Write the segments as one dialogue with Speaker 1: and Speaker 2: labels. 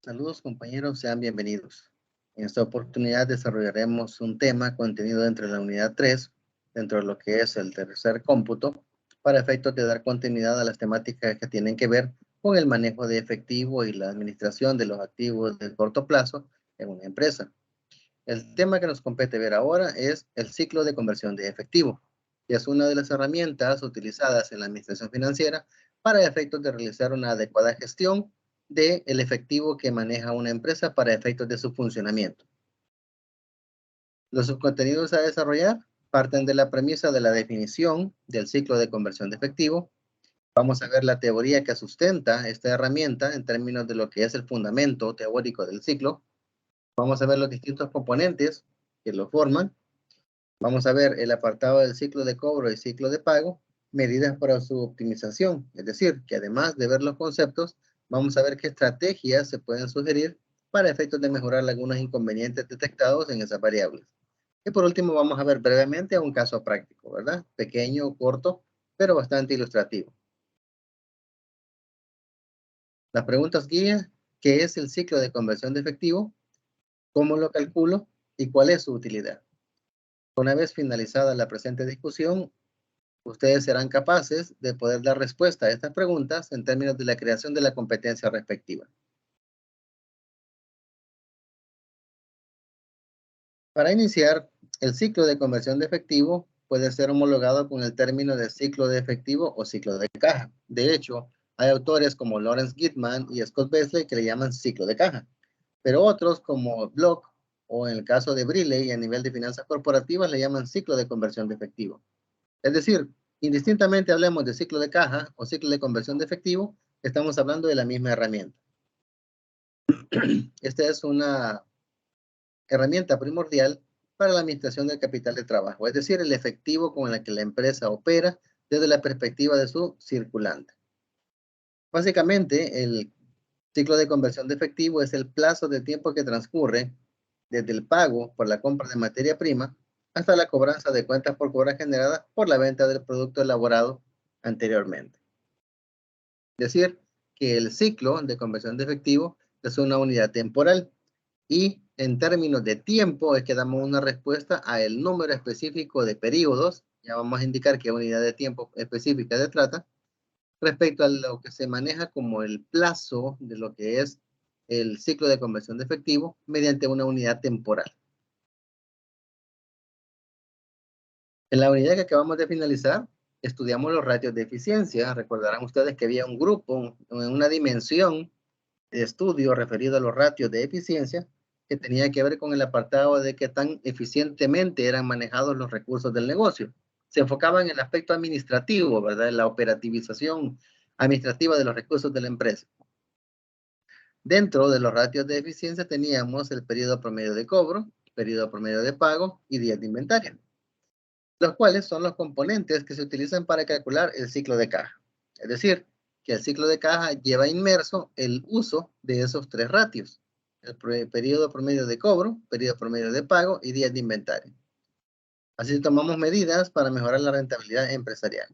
Speaker 1: Saludos compañeros, sean bienvenidos. En esta oportunidad desarrollaremos un tema contenido dentro de la unidad 3, dentro de lo que es el tercer cómputo, para efectos de dar continuidad a las temáticas que tienen que ver con el manejo de efectivo y la administración de los activos de corto plazo en una empresa. El tema que nos compete ver ahora es el ciclo de conversión de efectivo, que es una de las herramientas utilizadas en la administración financiera para efectos de realizar una adecuada gestión del efectivo que maneja una empresa para efectos de su funcionamiento. Los subcontenidos a desarrollar parten de la premisa de la definición del ciclo de conversión de efectivo. Vamos a ver la teoría que sustenta esta herramienta en términos de lo que es el fundamento teórico del ciclo. Vamos a ver los distintos componentes que lo forman. Vamos a ver el apartado del ciclo de cobro y ciclo de pago, medidas para su optimización. Es decir, que además de ver los conceptos, vamos a ver qué estrategias se pueden sugerir para efectos de mejorar algunos inconvenientes detectados en esas variables. Y por último, vamos a ver brevemente un caso práctico, ¿verdad? Pequeño, corto, pero bastante ilustrativo. Las preguntas guía: ¿qué es el ciclo de conversión de efectivo? ¿Cómo lo calculo? ¿Y cuál es su utilidad? Una vez finalizada la presente discusión, ustedes serán capaces de poder dar respuesta a estas preguntas en términos de la creación de la competencia respectiva. Para iniciar, el ciclo de conversión de efectivo puede ser homologado con el término de ciclo de efectivo o ciclo de caja. De hecho, hay autores como Lawrence Gitman y Scott Beasley que le llaman ciclo de caja, pero otros como Block o en el caso de Briley a nivel de finanzas corporativas le llaman ciclo de conversión de efectivo. Es decir, indistintamente hablemos de ciclo de caja o ciclo de conversión de efectivo, estamos hablando de la misma herramienta. Esta es una herramienta primordial para la administración del capital de trabajo, es decir, el efectivo con el que la empresa opera desde la perspectiva de su circulante. Básicamente, el ciclo de conversión de efectivo es el plazo de tiempo que transcurre desde el pago por la compra de materia prima hasta la cobranza de cuentas por cobrar generadas por la venta del producto elaborado anteriormente. Es decir, que el ciclo de conversión de efectivo es una unidad temporal y en términos de tiempo es que damos una respuesta a el número específico de periodos, ya vamos a indicar qué unidad de tiempo específica se trata, respecto a lo que se maneja como el plazo de lo que es el ciclo de conversión de efectivo mediante una unidad temporal. En la unidad que acabamos de finalizar, estudiamos los ratios de eficiencia. Recordarán ustedes que había un grupo, una dimensión de estudio referido a los ratios de eficiencia que tenía que ver con el apartado de qué tan eficientemente eran manejados los recursos del negocio. Se enfocaba en el aspecto administrativo, ¿verdad? En la operativización administrativa de los recursos de la empresa. Dentro de los ratios de eficiencia teníamos el periodo promedio de cobro, periodo promedio de pago y días de inventario, los cuales son los componentes que se utilizan para calcular el ciclo de caja. Es decir, que el ciclo de caja lleva inmerso el uso de esos tres ratios: el periodo promedio de cobro, periodo promedio de pago y días de inventario. Así tomamos medidas para mejorar la rentabilidad empresarial.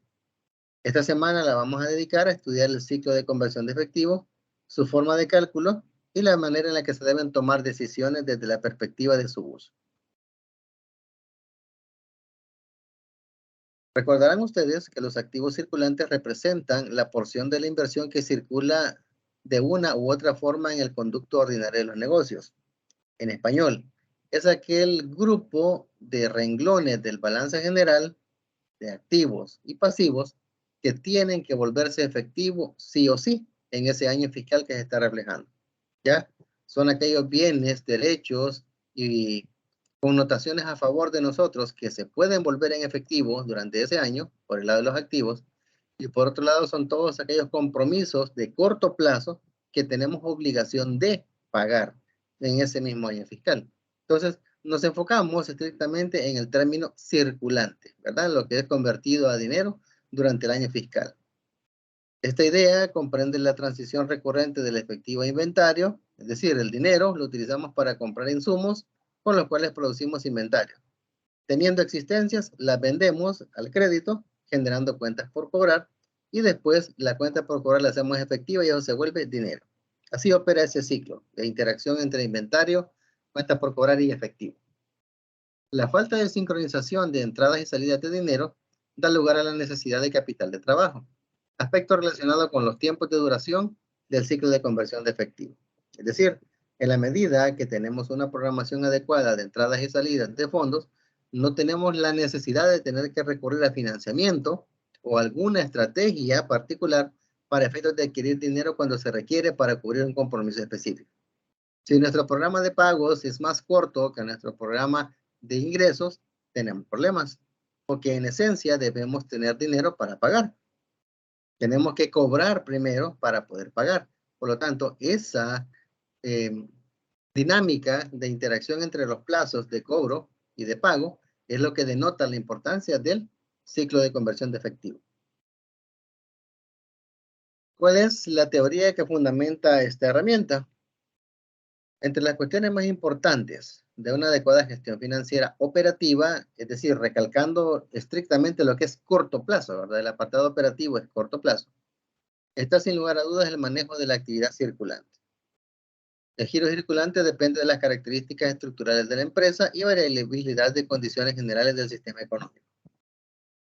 Speaker 1: Esta semana la vamos a dedicar a estudiar el ciclo de conversión de efectivo, su forma de cálculo y la manera en la que se deben tomar decisiones desde la perspectiva de su uso. Recordarán ustedes que los activos circulantes representan la porción de la inversión que circula de una u otra forma en el conducto ordinario de los negocios. En español, es aquel grupo de renglones del balance general de activos y pasivos que tienen que volverse efectivo sí o sí en ese año fiscal que se está reflejando. ¿Ya? Son aquellos bienes, derechos y connotaciones a favor de nosotros que se pueden volver en efectivo durante ese año, por el lado de los activos, y por otro lado son todos aquellos compromisos de corto plazo que tenemos obligación de pagar en ese mismo año fiscal. Entonces, nos enfocamos estrictamente en el término circulante, ¿verdad? Lo que es convertido a dinero durante el año fiscal. Esta idea comprende la transición recurrente del efectivo a inventario, es decir, el dinero lo utilizamos para comprar insumos con los cuales producimos inventario. Teniendo existencias, las vendemos al crédito, generando cuentas por cobrar, y después la cuenta por cobrar la hacemos efectiva y eso se vuelve dinero. Así opera ese ciclo de interacción entre inventario, cuentas por cobrar y efectivo. La falta de sincronización de entradas y salidas de dinero da lugar a la necesidad de capital de trabajo, aspecto relacionado con los tiempos de duración del ciclo de conversión de efectivo. Es decir, en la medida que tenemos una programación adecuada de entradas y salidas de fondos, no tenemos la necesidad de tener que recurrir a financiamiento o alguna estrategia particular para efectos de adquirir dinero cuando se requiere para cubrir un compromiso específico. Si nuestro programa de pagos es más corto que nuestro programa de ingresos, tenemos problemas, porque en esencia debemos tener dinero para pagar. Tenemos que cobrar primero para poder pagar. Por lo tanto, esa dinámica de interacción entre los plazos de cobro y de pago es lo que denota la importancia del ciclo de conversión de efectivo. ¿Cuál es la teoría que fundamenta esta herramienta? Entre las cuestiones más importantes de una adecuada gestión financiera operativa, es decir, recalcando estrictamente lo que es corto plazo, ¿verdad? El apartado operativo es corto plazo. Está sin lugar a dudas el manejo de la actividad circulante. El giro circulante depende de las características estructurales de la empresa y variabilidad de condiciones generales del sistema económico.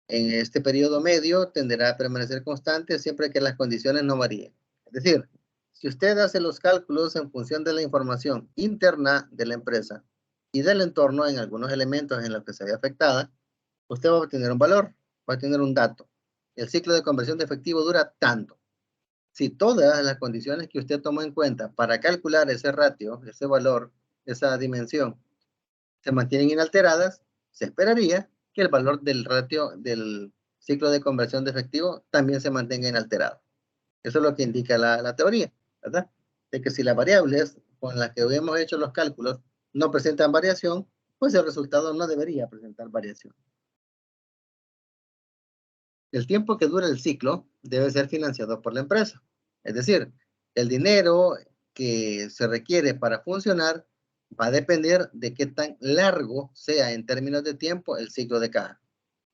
Speaker 1: En este periodo medio tenderá a permanecer constante siempre que las condiciones no varíen. Es decir, si usted hace los cálculos en función de la información interna de la empresa y del entorno en algunos elementos en los que se ve afectada, usted va a obtener un valor, va a tener un dato. El ciclo de conversión de efectivo dura tanto. Si todas las condiciones que usted tomó en cuenta para calcular ese ratio, ese valor, esa dimensión, se mantienen inalteradas, se esperaría que el valor del ratio del ciclo de conversión de efectivo también se mantenga inalterado. Eso es lo que indica la teoría, ¿verdad? De que si las variables con las que hemos hecho los cálculos no presentan variación, pues el resultado no debería presentar variación. El tiempo que dura el ciclo debe ser financiado por la empresa. Es decir, el dinero que se requiere para funcionar va a depender de qué tan largo sea en términos de tiempo el ciclo de caja.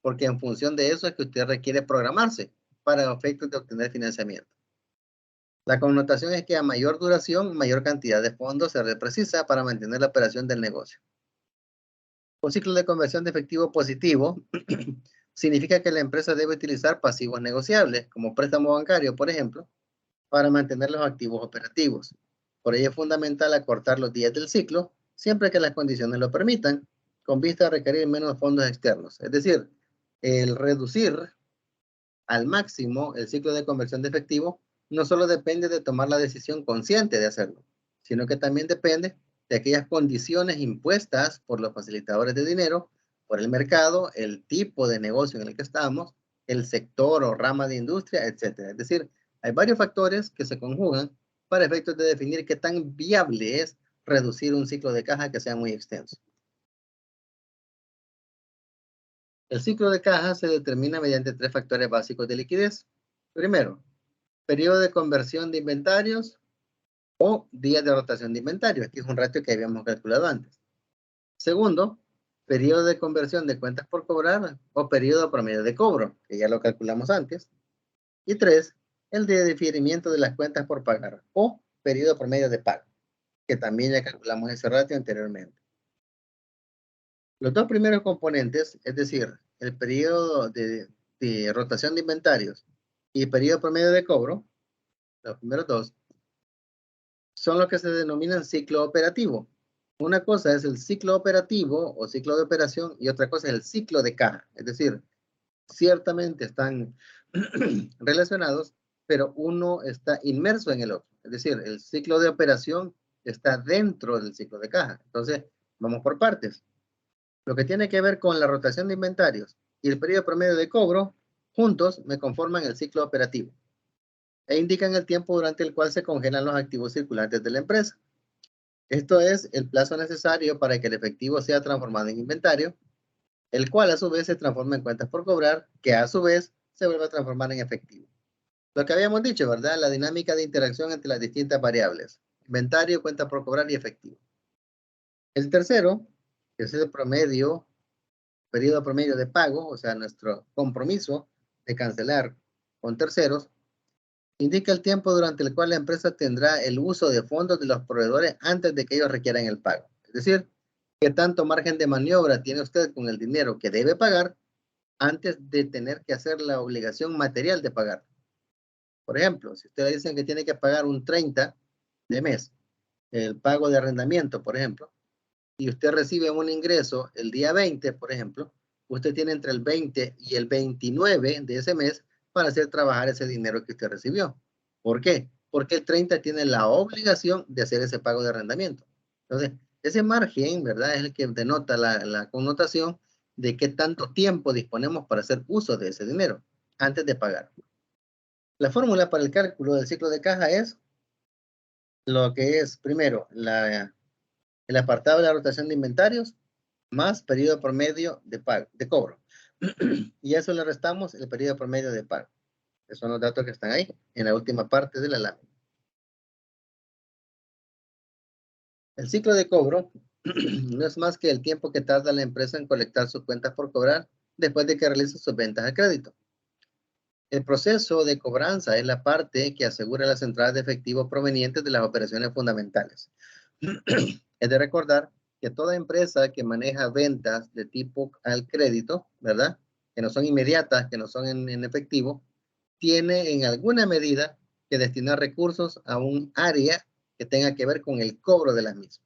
Speaker 1: Porque en función de eso es que usted requiere programarse para efectos de obtener financiamiento. La connotación es que a mayor duración, mayor cantidad de fondos se precisa para mantener la operación del negocio. Un ciclo de conversión de efectivo positivo significa que la empresa debe utilizar pasivos negociables, como préstamo bancario, por ejemplo, para mantener los activos operativos. Por ello es fundamental acortar los días del ciclo, siempre que las condiciones lo permitan, con vista a requerir menos fondos externos. Es decir, el reducir al máximo el ciclo de conversión de efectivo no solo depende de tomar la decisión consciente de hacerlo, sino que también depende de aquellas condiciones impuestas por los facilitadores de dinero, por el mercado, el tipo de negocio en el que estamos, el sector o rama de industria, etc. Es decir, hay varios factores que se conjugan para efectos de definir qué tan viable es reducir un ciclo de caja que sea muy extenso. El ciclo de caja se determina mediante 3 factores básicos de liquidez. Primero, periodo de conversión de inventarios o días de rotación de inventarios. Aquí es un ratio que habíamos calculado antes. Segundo, periodo de conversión de cuentas por cobrar o periodo promedio de cobro, que ya lo calculamos antes. Y 3, el de diferimiento de las cuentas por pagar o periodo promedio de pago, que también ya calculamos ese ratio anteriormente. Los dos primeros componentes, es decir, el periodo de rotación de inventarios y el periodo promedio de cobro, los primeros dos, son los que se denominan ciclo operativo. Una cosa es el ciclo operativo o ciclo de operación y otra cosa es el ciclo de caja. Es decir, ciertamente están relacionados, pero uno está inmerso en el otro. Es decir, el ciclo de operación está dentro del ciclo de caja. Entonces, vamos por partes. Lo que tiene que ver con la rotación de inventarios y el periodo promedio de cobro, juntos me conforman el ciclo operativo e indican el tiempo durante el cual se congelan los activos circulantes de la empresa. Esto es el plazo necesario para que el efectivo sea transformado en inventario, el cual a su vez se transforma en cuentas por cobrar, que a su vez se vuelve a transformar en efectivo. Lo que habíamos dicho, ¿verdad? La dinámica de interacción entre las distintas variables. Inventario, cuenta por cobrar y efectivo. El tercero, que es el promedio, periodo promedio de pago, o sea, nuestro compromiso de cancelar con terceros, Indica el tiempo durante el cual la empresa tendrá el uso de fondos de los proveedores antes de que ellos requieran el pago. Es decir, qué tanto margen de maniobra tiene usted con el dinero que debe pagar antes de tener que hacer la obligación material de pagar. Por ejemplo, si usted le dicen que tiene que pagar un 30 de mes, el pago de arrendamiento, por ejemplo, y usted recibe un ingreso el día 20, por ejemplo, usted tiene entre el 20 y el 29 de ese mes para hacer trabajar ese dinero que usted recibió. ¿Por qué? Porque el 30 tiene la obligación de hacer ese pago de arrendamiento. Entonces, ese margen, ¿verdad? Es el que denota la connotación de qué tanto tiempo disponemos para hacer uso de ese dinero antes de pagar. La fórmula para el cálculo del ciclo de caja es lo que es, primero, el apartado de la rotación de inventarios más periodo promedio de pago, de cobro. Y a eso le restamos el periodo promedio de pago. Esos son los datos que están ahí, en la última parte de la lámina. El ciclo de cobro no es más que el tiempo que tarda la empresa en colectar sus cuentas por cobrar después de que realiza sus ventas a crédito. El proceso de cobranza es la parte que asegura las entradas de efectivo provenientes de las operaciones fundamentales. Es de recordar que toda empresa que maneja ventas de tipo al crédito, ¿verdad? Que no son inmediatas, que no son en efectivo, tiene en alguna medida que destinar recursos a un área que tenga que ver con el cobro de las mismas.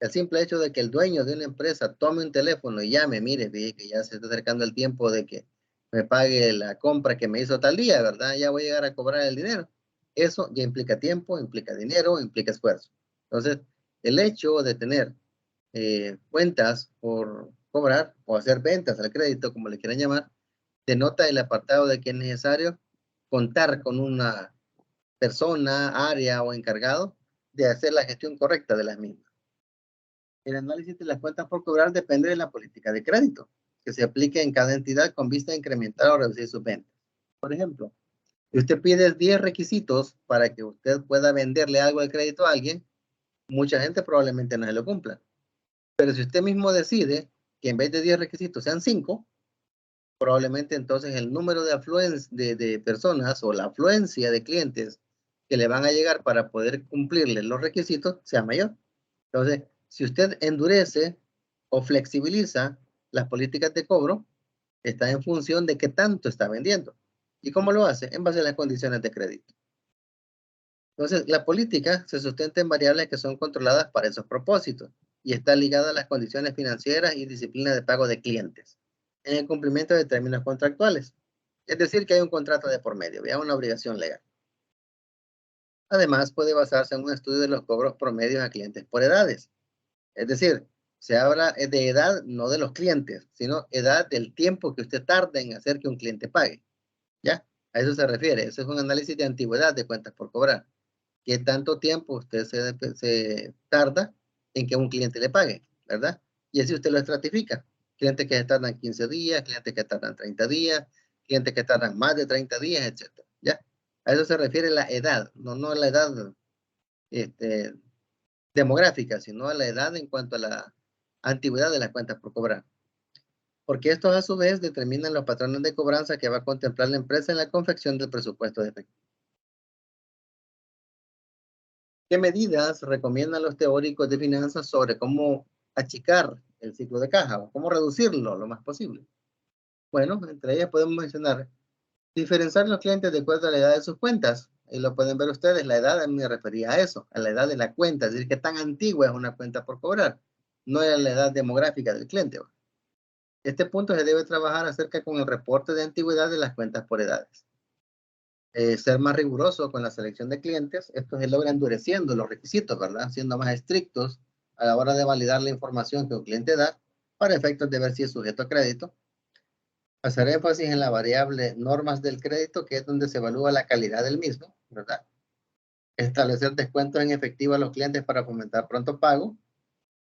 Speaker 1: El simple hecho de que el dueño de una empresa tome un teléfono y llame, mire, que ya se está acercando el tiempo de que me pague la compra que me hizo tal día, ¿verdad? Ya voy a llegar a cobrar el dinero. Eso ya implica tiempo, implica dinero, implica esfuerzo. Entonces, el hecho de tener cuentas por cobrar o hacer ventas al crédito, como le quieran llamar, denota el apartado de que es necesario contar con una persona, área o encargado de hacer la gestión correcta de las mismas. El análisis de las cuentas por cobrar depende de la política de crédito que se aplique en cada entidad con vista a incrementar o reducir sus ventas. Por ejemplo, si usted pide 10 requisitos para que usted pueda venderle algo al crédito a alguien, mucha gente probablemente no se lo cumpla. Pero si usted mismo decide que en vez de 10 requisitos sean 5, probablemente entonces el número de personas o la afluencia de clientes que le van a llegar para poder cumplirle los requisitos sea mayor. Entonces, si usted endurece o flexibiliza las políticas de cobro, está en función de qué tanto está vendiendo. ¿Y cómo lo hace? En base a las condiciones de crédito. Entonces, la política se sustenta en variables que son controladas para esos propósitos y está ligada a las condiciones financieras y disciplina de pago de clientes en el cumplimiento de términos contractuales. Es decir, que hay un contrato de por medio, hay una obligación legal. Además, puede basarse en un estudio de los cobros promedios a clientes por edades. Es decir, se habla de edad no de los clientes, sino edad del tiempo que usted tarda en hacer que un cliente pague. ¿Ya? A eso se refiere. Eso es un análisis de antigüedad de cuentas por cobrar. ¿Qué tanto tiempo usted se tarda en que un cliente le pague? ¿Verdad? Y así usted lo estratifica. Clientes que tardan 15 días, clientes que tardan 30 días, clientes que tardan más de 30 días, etc. ¿Ya? A eso se refiere la edad, no la edad este, demográfica, sino a la edad en cuanto a la antigüedad de las cuentas por cobrar. Porque estos a su vez determinan los patrones de cobranza que va a contemplar la empresa en la confección del presupuesto de efectivo. ¿Qué medidas recomiendan los teóricos de finanzas sobre cómo achicar el ciclo de caja o cómo reducirlo lo más posible? Bueno, entre ellas podemos mencionar diferenciar los clientes de acuerdo a la edad de sus cuentas. Y lo pueden ver ustedes, la edad me refería a eso, a la edad de la cuenta, es decir, qué tan antigua es una cuenta por cobrar, no es la edad demográfica del cliente. Este punto se debe trabajar acerca con el reporte de antigüedad de las cuentas por edades. Ser más riguroso con la selección de clientes, esto se logra endureciendo los requisitos, ¿verdad? Siendo más estrictos a la hora de validar la información que un cliente da para efectos de ver si es sujeto a crédito. Hacer énfasis en la variable normas del crédito, que es donde se evalúa la calidad del mismo, ¿verdad? Establecer descuentos en efectivo a los clientes para fomentar pronto pago.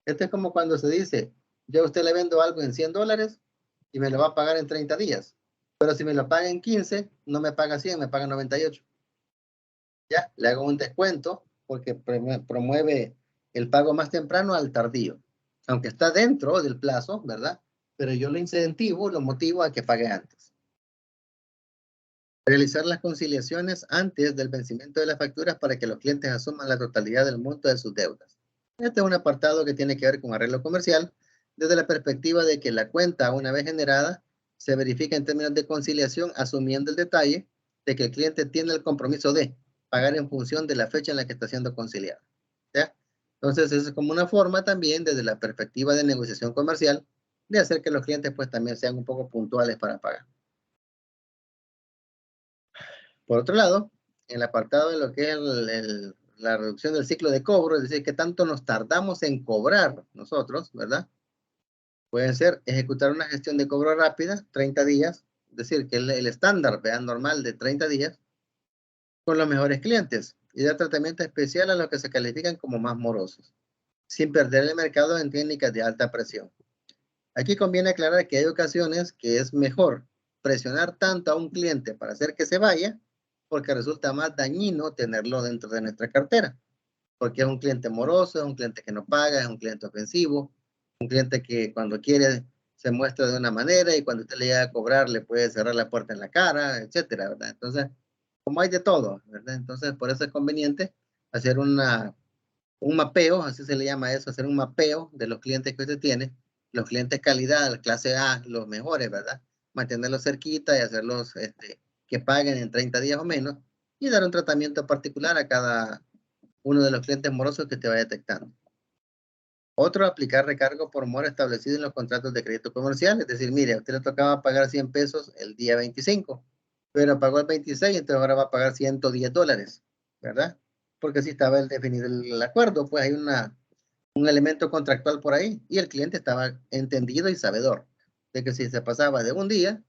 Speaker 1: Esto es como cuando se dice, yo a usted le vendo algo en $100 y me lo va a pagar en 30 días. Pero si me lo paga en 15, no me paga 100, me paga 98. Ya, le hago un descuento porque promueve el pago más temprano al tardío. Aunque está dentro del plazo, ¿verdad? Pero yo lo incentivo, lo motivo a que pague antes. Realizar las conciliaciones antes del vencimiento de las facturas para que los clientes asuman la totalidad del monto de sus deudas. Este es un apartado que tiene que ver con arreglo comercial desde la perspectiva de que la cuenta, una vez generada, se verifica en términos de conciliación, asumiendo el detalle de que el cliente tiene el compromiso de pagar en función de la fecha en la que está siendo conciliado. ¿Ya? Entonces, eso es como una forma también desde la perspectiva de negociación comercial de hacer que los clientes pues también sean un poco puntuales para pagar. Por otro lado, en el apartado de lo que es la reducción del ciclo de cobro, es decir, que tanto nos tardamos en cobrar nosotros, ¿verdad? Puede ser ejecutar una gestión de cobro rápida, 30 días, es decir, que el estándar, vean, normal de 30 días, con los mejores clientes y dar tratamiento especial a los que se califican como más morosos, sin perder el mercado en técnicas de alta presión. Aquí conviene aclarar que hay ocasiones que es mejor presionar tanto a un cliente para hacer que se vaya, porque resulta más dañino tenerlo dentro de nuestra cartera, porque es un cliente moroso, es un cliente que no paga, es un cliente ofensivo, un cliente que cuando quiere se muestra de una manera y cuando usted le llega a cobrar le puede cerrar la puerta en la cara, etcétera, ¿verdad? Entonces, como hay de todo, ¿verdad? Entonces, por eso es conveniente hacer un mapeo, así se le llama eso, hacer un mapeo de los clientes que usted tiene, los clientes calidad, clase A, los mejores, ¿verdad? Mantenerlos cerquita y hacerlos que paguen en 30 días o menos y dar un tratamiento particular a cada uno de los clientes morosos que te va detectando. Otro, aplicar recargo por mora establecido en los contratos de crédito comercial, es decir, mire, a usted le tocaba pagar 100 pesos el día 25, pero pagó el 26, entonces ahora va a pagar $110, ¿verdad? Porque así estaba el definido el acuerdo, pues hay un elemento contractual por ahí y el cliente estaba entendido y sabedor de que si se pasaba de un día,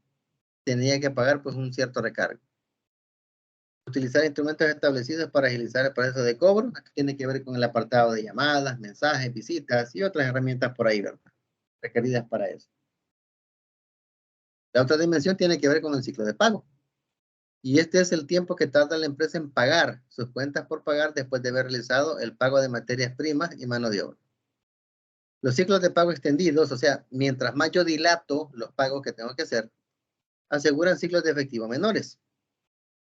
Speaker 1: tenía que pagar pues un cierto recargo. Utilizar instrumentos establecidos para agilizar el proceso de cobro, que tiene que ver con el apartado de llamadas, mensajes, visitas y otras herramientas por ahí, ¿verdad? Requeridas para eso. La otra dimensión tiene que ver con el ciclo de pago. Y este es el tiempo que tarda la empresa en pagar sus cuentas por pagar después de haber realizado el pago de materias primas y mano de obra. Los ciclos de pago extendidos, o sea, mientras más yo dilato los pagos que tengo que hacer, aseguran ciclos de efectivo menores.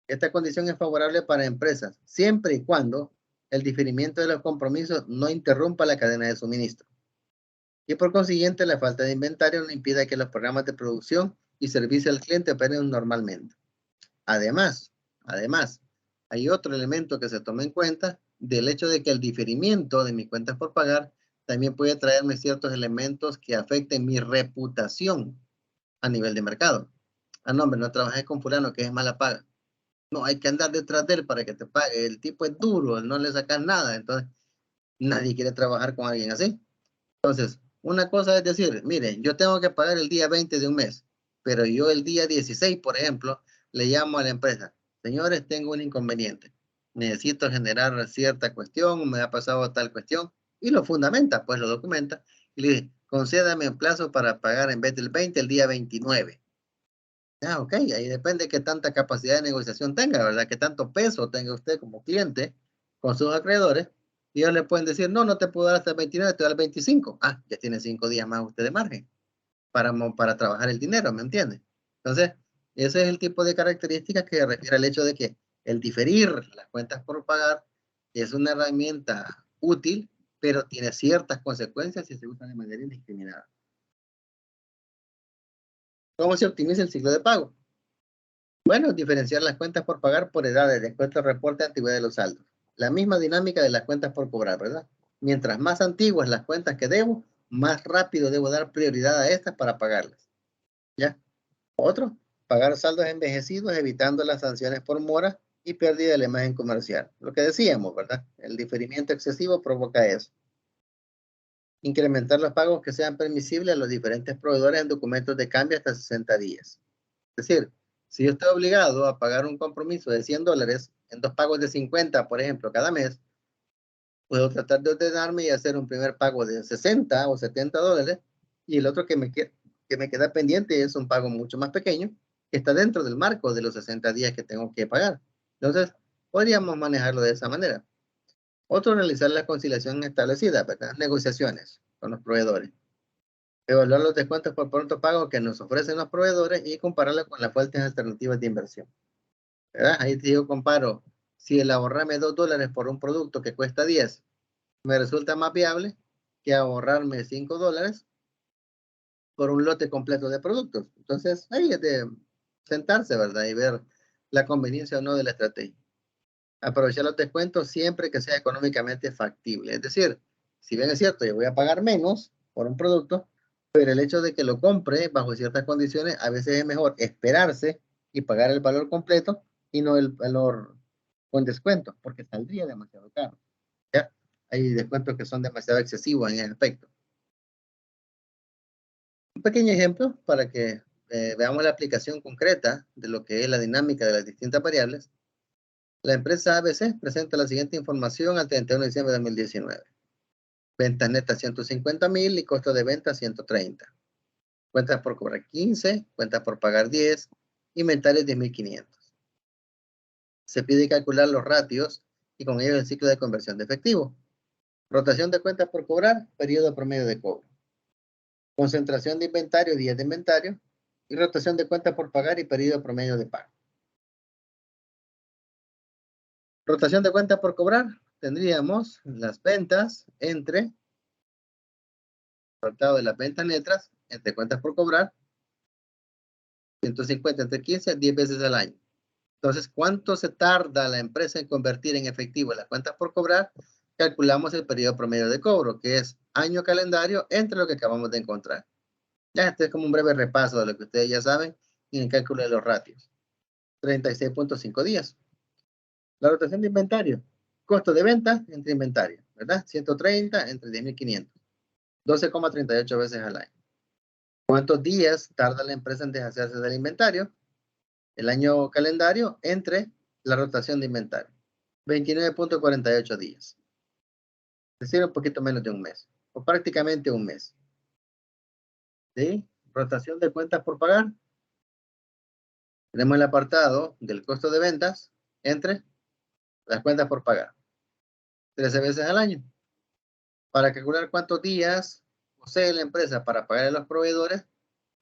Speaker 1: Esta condición es favorable para empresas, siempre y cuando el diferimiento de los compromisos no interrumpa la cadena de suministro. Y por consiguiente, la falta de inventario no impida que los programas de producción y servicio al cliente operen normalmente. Además, hay otro elemento que se toma en cuenta del hecho de que el diferimiento de mis cuentas por pagar también puede traerme ciertos elementos que afecten mi reputación a nivel de mercado. Ah, no, hombre, no trabajé con fulano que es mala paga. No, hay que andar detrás de él para que te pague. El tipo es duro, no le sacas nada. Entonces, nadie quiere trabajar con alguien así. Entonces, una cosa es decir, mire, yo tengo que pagar el día 20 de un mes, pero yo el día 16, por ejemplo, le llamo a la empresa, señores, tengo un inconveniente, necesito generar cierta cuestión, me ha pasado tal cuestión, y lo fundamenta, pues lo documenta, y le dice, concédame un plazo para pagar en vez del 20, el día 29. Ah, ok, ahí depende qué tanta capacidad de negociación tenga, ¿verdad? Qué tanto peso tenga usted como cliente con sus acreedores. Y ellos le pueden decir, no, no te puedo dar hasta el 29, te doy el 25. Ah, ya tiene 5 días más usted de margen para trabajar el dinero, ¿me entiende? Entonces, ese es el tipo de características que refiere al hecho de que el diferir las cuentas por pagar es una herramienta útil, pero tiene ciertas consecuencias si se usa de manera indiscriminada. ¿Cómo se optimiza el ciclo de pago? Bueno, diferenciar las cuentas por pagar por edades de acuerdo al reporte de antigüedad de los saldos. La misma dinámica de las cuentas por cobrar, ¿verdad? Mientras más antiguas las cuentas que debo, más rápido debo dar prioridad a estas para pagarlas. ¿Ya? Otro, pagar saldos envejecidos evitando las sanciones por mora y pérdida de la imagen comercial. Lo que decíamos, ¿verdad? El diferimiento excesivo provoca eso. Incrementar los pagos que sean permisibles a los diferentes proveedores en documentos de cambio hasta 60 días. Es decir, si yo estoy obligado a pagar un compromiso de $100 en 2 pagos de 50, por ejemplo, cada mes, puedo tratar de ordenarme y hacer un primer pago de 60 o $70 y el otro que me queda pendiente es un pago mucho más pequeño que está dentro del marco de los 60 días que tengo que pagar. Entonces, podríamos manejarlo de esa manera. Otro, realizar la conciliación establecida, ¿verdad? Negociaciones con los proveedores. Evaluar los descuentos por pronto pago que nos ofrecen los proveedores y compararlo con las fuentes alternativas de inversión. ¿verdad? Ahí si yo comparo, si el ahorrarme $2 por un producto que cuesta 10, me resulta más viable que ahorrarme $5 por un lote completo de productos. Entonces, ahí es de sentarse, ¿verdad? Y ver la conveniencia o no de la estrategia. Aprovechar los descuentos siempre que sea económicamente factible. Es decir, si bien es cierto, yo voy a pagar menos por un producto, pero el hecho de que lo compre bajo ciertas condiciones, a veces es mejor esperarse y pagar el valor completo y no el valor con descuento, porque saldría demasiado caro. ¿Ya? Hay descuentos que son demasiado excesivos en ese aspecto. Un pequeño ejemplo para que veamos la aplicación concreta de lo que es la dinámica de las distintas variables. La empresa ABC presenta la siguiente información al 31 de diciembre de 2019. Ventas netas 150,000 y costo de venta 130. Cuentas por cobrar 15, cuentas por pagar 10, inventarios 10,500. Se pide calcular los ratios y con ello el ciclo de conversión de efectivo. Rotación de cuentas por cobrar, periodo promedio de cobro. Concentración de inventario, días de inventario. Y rotación de cuentas por pagar y periodo promedio de pago. Rotación de cuentas por cobrar, tendríamos las ventas entre resultado de las ventas netas entre cuentas por cobrar, 150 entre 15, 10 veces al año. Entonces, ¿cuánto se tarda la empresa en convertir en efectivo las cuentas por cobrar? Calculamos el periodo promedio de cobro, que es año calendario entre lo que acabamos de encontrar. Ya, este es como un breve repaso de lo que ustedes ya saben en el cálculo de los ratios. 36,5 días. La rotación de inventario. Costo de venta entre inventario, ¿verdad? 130 entre 10,500. 12,38 veces al año. ¿Cuántos días tarda la empresa en deshacerse del inventario? El año calendario entre la rotación de inventario. 29,48 días. Es decir, un poquito menos de un mes. O prácticamente un mes. ¿Sí? Rotación de cuentas por pagar. Tenemos el apartado del costo de ventas entre las cuentas por pagar. 13 veces al año. Para calcular cuántos días posee la empresa para pagar a los proveedores,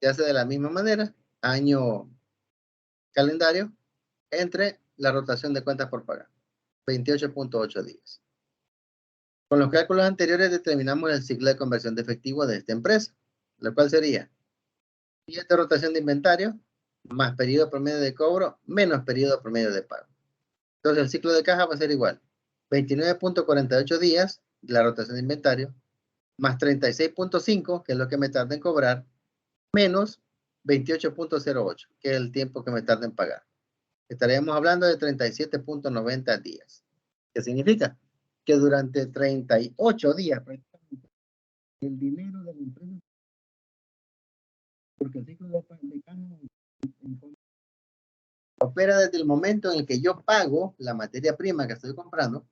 Speaker 1: se hace de la misma manera. Año calendario entre la rotación de cuentas por pagar. 28,8 días. Con los cálculos anteriores determinamos el ciclo de conversión de efectivo de esta empresa, lo cual sería días de rotación de inventario más periodo promedio de cobro menos periodo promedio de pago. Entonces el ciclo de caja va a ser igual. 29,48 días de la rotación de inventario más 36,5, que es lo que me tarda en cobrar, menos 28,08, que es el tiempo que me tarda en pagar. Estaríamos hablando de 37,90 días. ¿Qué significa? Que durante 38 días, el dinero de la empresa, porque el ciclo de caja opera desde el momento en el que yo pago la materia prima que estoy comprando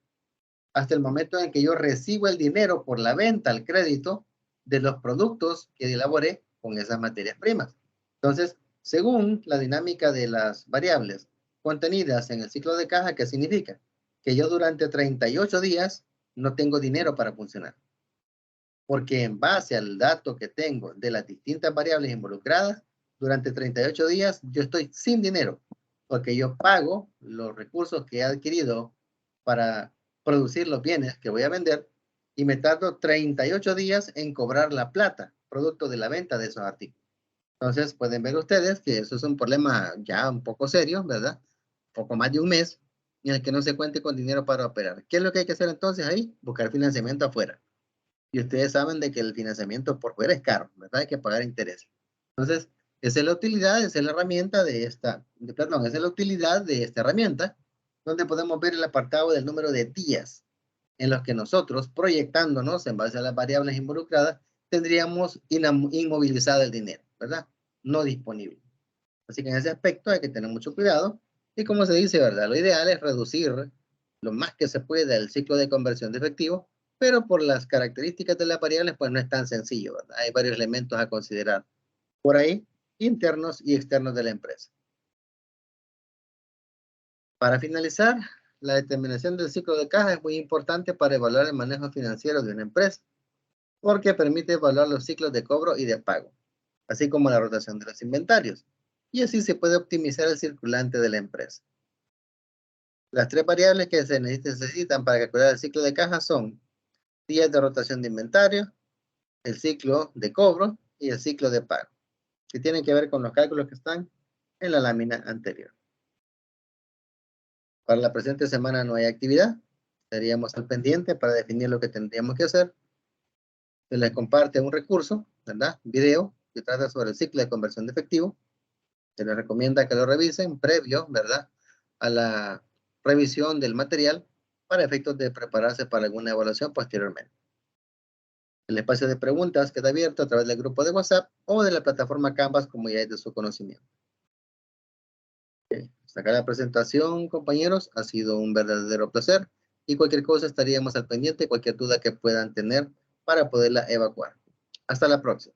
Speaker 1: hasta el momento en que yo recibo el dinero por la venta al crédito de los productos que elaboré con esas materias primas. Entonces, según la dinámica de las variables contenidas en el ciclo de caja, ¿qué significa? Que yo durante 38 días no tengo dinero para funcionar. Porque en base al dato que tengo de las distintas variables involucradas, durante 38 días yo estoy sin dinero, porque yo pago los recursos que he adquirido para producir los bienes que voy a vender y me tardo 38 días en cobrar la plata, producto de la venta de esos artículos. Entonces pueden ver ustedes que eso es un problema ya un poco serio, ¿verdad? Poco más de un mes en el que no se cuente con dinero para operar. ¿Qué es lo que hay que hacer entonces ahí? Buscar financiamiento afuera. Y ustedes saben de que el financiamiento por fuera es caro, ¿verdad? Hay que pagar intereses. Entonces, esa es la utilidad, esa es la herramienta de esta, perdón, esa es la utilidad de esta herramienta, donde podemos ver el apartado del número de días en los que nosotros, proyectándonos en base a las variables involucradas, tendríamos inmovilizado el dinero, ¿verdad? No disponible. Así que en ese aspecto hay que tener mucho cuidado. Y como se dice, ¿verdad? Lo ideal es reducir lo más que se pueda el ciclo de conversión de efectivo, pero por las características de las variables, pues no es tan sencillo, ¿verdad? Hay varios elementos a considerar por ahí, internos y externos de la empresa. Para finalizar, la determinación del ciclo de caja es muy importante para evaluar el manejo financiero de una empresa, porque permite evaluar los ciclos de cobro y de pago, así como la rotación de los inventarios, y así se puede optimizar el circulante de la empresa. Las tres variables que se necesitan para calcular el ciclo de caja son días de rotación de inventario, el ciclo de cobro y el ciclo de pago, que tienen que ver con los cálculos que están en la lámina anterior. Para la presente semana no hay actividad. Estaríamos al pendiente para definir lo que tendríamos que hacer. Se les comparte un recurso, ¿verdad? Video que trata sobre el ciclo de conversión de efectivo. Se les recomienda que lo revisen previo, ¿verdad? A la revisión del material para efectos de prepararse para alguna evaluación posteriormente. El espacio de preguntas queda abierto a través del grupo de WhatsApp o de la plataforma Canvas, como ya es de su conocimiento. Hasta acá la presentación, compañeros. Ha sido un verdadero placer. Y cualquier cosa estaríamos al pendiente, cualquier duda que puedan tener para poderla evacuar. Hasta la próxima.